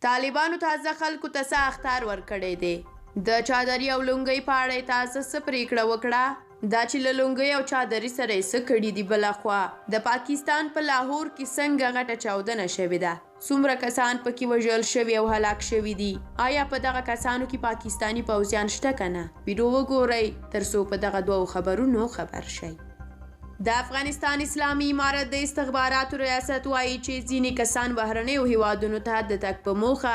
طالبانو تازه خلکو ته څه اخطار ورکړی دی. د چادري او لونګۍ په اړه یې تازه څه پرېکړه وکړه؟ دا چې له لونګۍ او چادري سره یې څه کړي دي. بلخوا د پاکستان په لاهور کې څنګه غټه چاودنه شوې ده؟ څومره کسان پکې وژل شوي او هلاک شوي دي؟ آیا په دغه کسانو کې پاکستاني پوځیان شته که نه؟ ویډیو وګورئ تر څو په دغه دوو خبرونو خبر شئ. د افغانستان اسلامي امارت د استخباراتو ریاست وایي چې ځینې کسان بهرنیو هیوادونو ته د تګ په موخه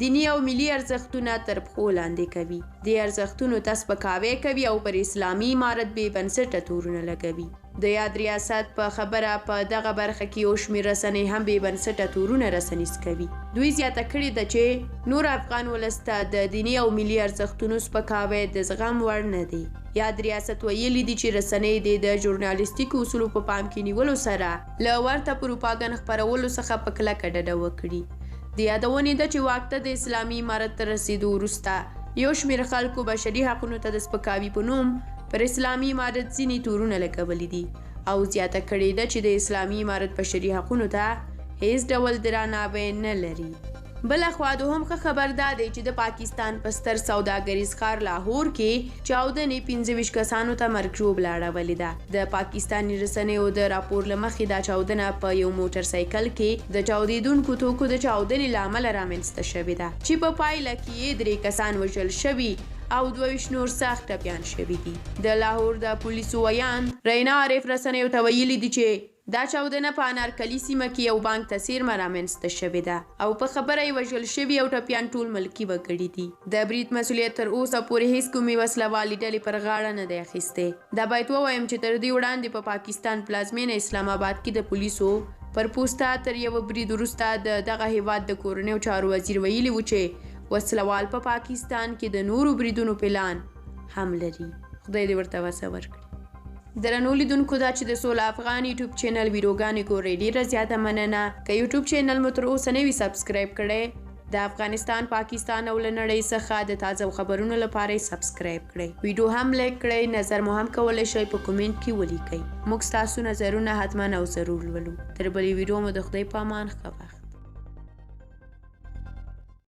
دیني او ملي ارزښتونه تر پښو لاندې کوي. دې ارزښتونو ته سپکاوی کوي او پر اسلامي امارت بې بنسټه تورونه لګوي. د یاد ریاست په خبره په دغه برخه کې یو شمېر رسنۍ هم بې بنسټه تورونه رسنیز کوي. دوی زیاته کړې ده چې نور افغان ولس ته د دیني او ملي ارزښتونو سپکاوی د زغم وړ نه دی. یاد ریاست ویلي دي چې رسنۍ د ژورنالیستیکو اصولو په پام کې نیولو سره له ورته پروپاګند خپرولو څخه په کلکه ډډه وکړي. د یادونې ده چې واک ته د اسلامي امارت تر رسېدو وروسته یو شمېر خلکو بشري حقونو ته د سپکاوي په نوم پر اسلامي امارت ځینې تورونه لګولي دي او زیاته کړې ده چې د اسلامي امارت بشري حقونو ته هیڅ ډول درناوی نه لري. بلخوا دوهم ښه خبر دا دی چې د پاکستان په ستر سوداګریز ښار لاهور کې چاودنې 25 کسانو ته مرګ ژوبله اړولې ده. د پاکستاني رسنیو د راپور له مخې دا چاودنه په یو موټر سایکل کې د چاودېدونکو توکو د چاودنې له امله رامنځته شوې ده چې په پایله کې 3 کسان وژل شوي او 22 نور سخت ټپیان شوي دي. د لاهور د پولیسو ویان رینا عارف رسنیو ته ویلي دي چې دا چاودنه په انارکلي سیمه کې یو بانک ته څیرمه رامنځته شوې ده او په خبره یې وژل شوي او ټپیان ټول ملکي وګړي دي. د برید مسؤلیت تر اوسه پورې هیڅ کومې وسله والې ډلې پر غاړه نه دی اخیستی. دا باید ووایم چې تر دې وړاندې په پاکستان پلازمینه اسلام آباد کې د پولیسو پر پوسته تر یو برید وروسته د دغه هیواد د کورنیو چارو وزیر ویلي و چې وسلوال په پاکستان کې د نورو بریدونو پلان هم لري. خدای دې ورته وسه ورکړي. درنو لیدونکو دا چې د سوله افغان یوټیوب چینل ویډیوګانې ګورئ ډېره زیاته مننه. که یوټیوب چینل مو تر اوسه نه وي سبسکرایب کړی د افغانستان پاکستان او له نړۍ څخه د تازه خبرونو لپاره یې سبسکرایب کړئ. ویډیو هم لایک کړئ. نظر مو هم کولی شئ په کومنټ کې ولیکئ. موږ ستاسو نظرونه حتما او ضرور لولو. تر بلې ویډیو مو د خدای په امان خبر